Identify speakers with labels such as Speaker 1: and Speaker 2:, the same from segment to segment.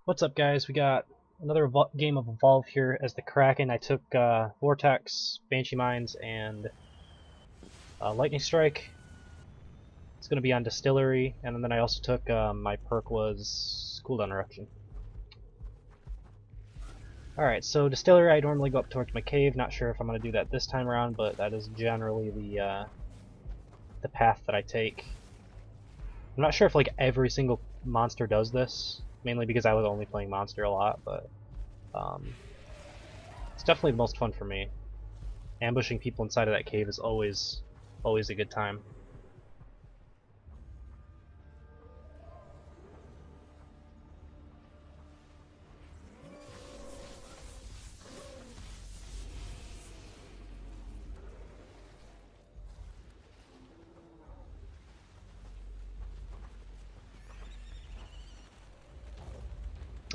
Speaker 1: What's up, guys? We got another game of Evolve here as the Kraken. I took Vortex, Banshee Mines, and Lightning Strike. It's going to be on Distillery, and then I also took my perk was Cooldown Eruption. Alright, so Distillery, I normally go up towards my cave. Not sure if I'm going to do that this time around, but that is generally the path that I take. I'm not sure if like every single monster does this, mainly because I was only playing monster a lot, but it's definitely the most fun for me. Ambushing people inside of that cave is always a good time.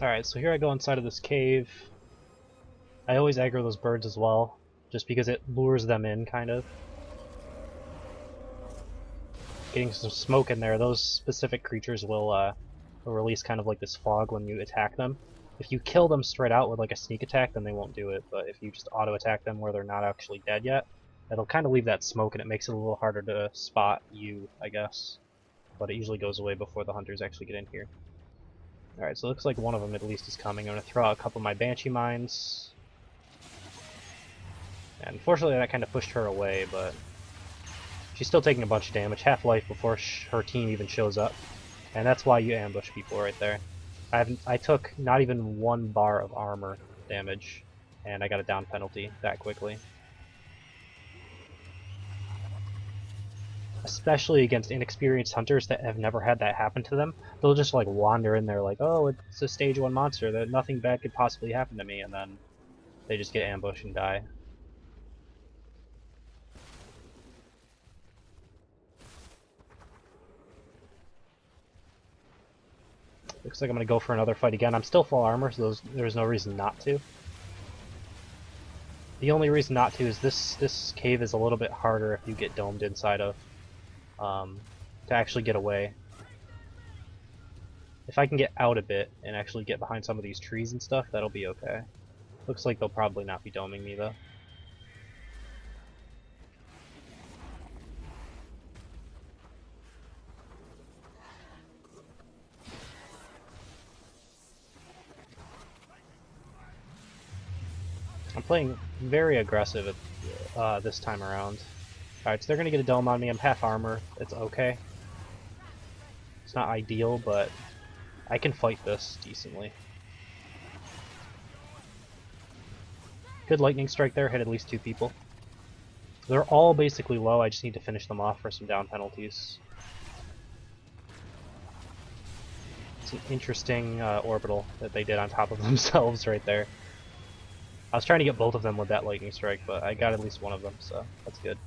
Speaker 1: Alright, so here I go inside of this cave. I always aggro those birds as well, just because it lures them in, kind of. Getting some smoke in there, those specific creatures will release kind of like this fog when you attack them. If you kill them straight out with like a sneak attack, then they won't do it, but if you just auto-attack them where they're not actually dead yet, it'll kind of leave that smoke and it makes it a little harder to spot you, I guess. But it usually goes away before the hunters actually get in here. Alright, so it looks like one of them at least is coming. I'm going to throw out a couple of my Banshee Mines. And unfortunately that kind of pushed her away, but she's still taking a bunch of damage, half life before her team even shows up. And that's why you ambush people right there. I took not even 1 bar of armor damage, and I got a down penalty that quickly. Especially against inexperienced hunters that have never had that happen to them. They'll just like wander in there like, oh, it's a stage 1 monster, that nothing bad could possibly happen to me, and then they just get ambushed and die. Looks like I'm going to go for another fight again. I'm still full armor, so there's no reason not to. The only reason not to is this cave is a little bit harder if you get domed inside of, to actually get away. If I can get out a bit and actually get behind some of these trees and stuff, that'll be okay. Looks like they'll probably not be doming me though. I'm playing very aggressive at, this time around. Alright, so they're gonna get a dome on me. I'm half armor. It's okay. It's not ideal, but I can fight this decently. Good lightning strike there, hit at least 2 people. They're all basically low, I just need to finish them off for some down penalties. It's an interesting orbital that they did on top of themselves right there. I was trying to get both of them with that lightning strike, but I got at least one of them, so that's good.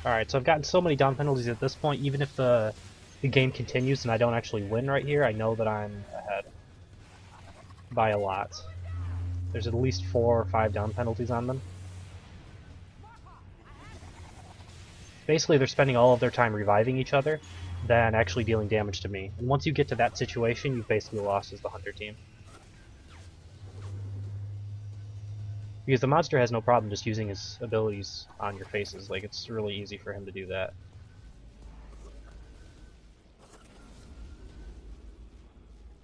Speaker 1: Alright, so I've gotten so many down penalties at this point, even if the game continues and I don't actually win right here, I know that I'm ahead by a lot. There's at least 4 or 5 down penalties on them. Basically, they're spending all of their time reviving each other than actually dealing damage to me. And once you get to that situation, you've basically lost as the hunter team. Because the monster has no problem just using his abilities on your faces. Like, it's really easy for him to do that.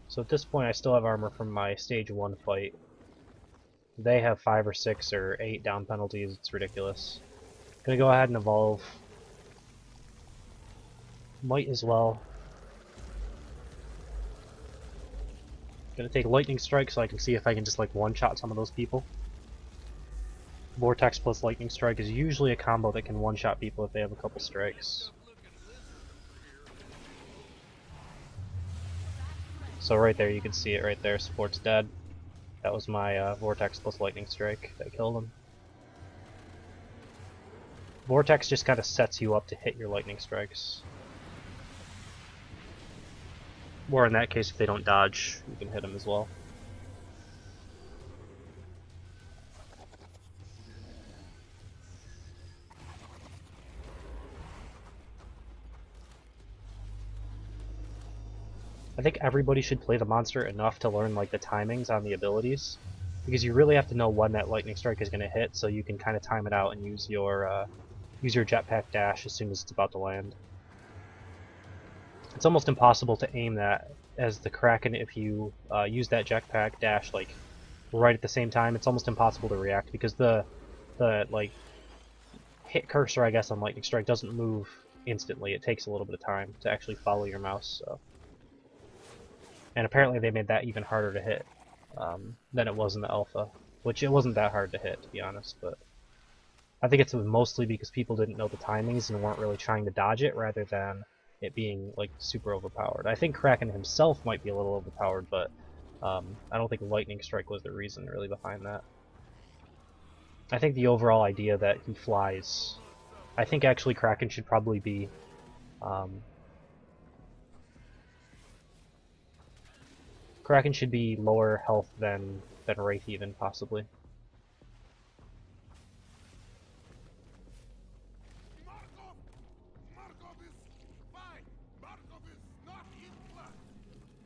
Speaker 1: So at this point I still have armor from my stage 1 fight. They have 5 or 6 or 8 down penalties, it's ridiculous. Gonna go ahead and evolve. Might as well. Gonna take lightning strike so I can see if I can just like one-shot some of those people. Vortex plus lightning strike is usually a combo that can one-shot people if they have a couple strikes. So right there, you can see it right there, support's dead. That was my Vortex plus lightning strike that killed him. Vortex just kind of sets you up to hit your lightning strikes. Or in that case, if they don't dodge, you can hit them as well. think everybody should play the monster enough to learn like the timings on the abilities, because you really have to know when that lightning strike is going to hit, so you can kind of time it out and use your jetpack dash as soon as it's about to land. It's almost impossible to aim that as the Kraken if you use that jetpack dash like right at the same time. It's almost impossible to react because the like hit cursor, I guess, on lightning strike doesn't move instantly. It takes a little bit of time to actually follow your mouse. So. And apparently they made that even harder to hit than it was in the alpha, which it wasn't that hard to hit, to be honest, but I think it's mostly because people didn't know the timings and weren't really trying to dodge it rather than it being like super overpowered. I think Kraken himself might be a little overpowered, but I don't think Lightning Strike was the reason really behind that. I think the overall idea that he flies, I think actually Kraken should probably be Kraken should be lower health than Wraith even, possibly.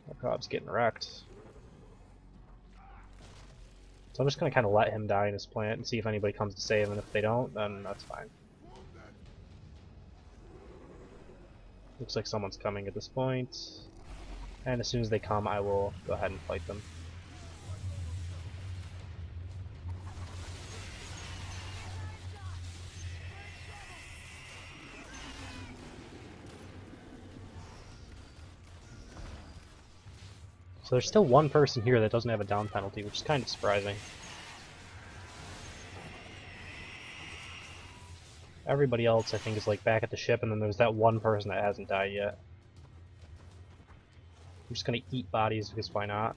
Speaker 1: Markov's getting wrecked. So I'm just going to kind of let him die in his plant and see if anybody comes to save him, and if they don't, then that's fine. Looks like someone's coming at this point. And as soon as they come, I will go ahead and fight them. So there's still one person here that doesn't have a down penalty, which is kind of surprising. Everybody else, I think, is like back at the ship, and then there's that one person that hasn't died yet. I'm just gonna eat bodies because why not?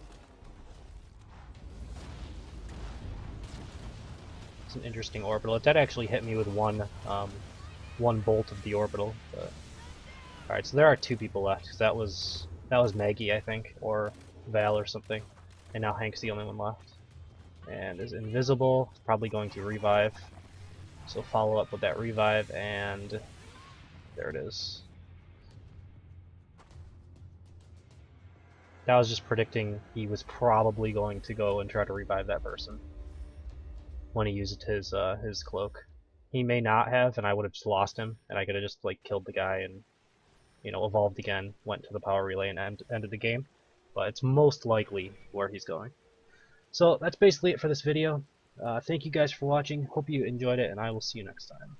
Speaker 1: It's an interesting orbital. It did actually hit me with one bolt of the orbital. But... Alright, so there are two people left, because that was Maggie, I think, or Val or something. And now Hank's the only one left. And is invisible, probably going to revive. So follow up with that revive, and there it is. That was just predicting he was probably going to go and try to revive that person when he used his cloak. He may not have, and I would have just lost him, and I could have just like killed the guy and, you know, evolved again, went to the power relay, and ended the game. But it's most likely where he's going. So that's basically it for this video. Thank you guys for watching. Hope you enjoyed it, and I will see you next time.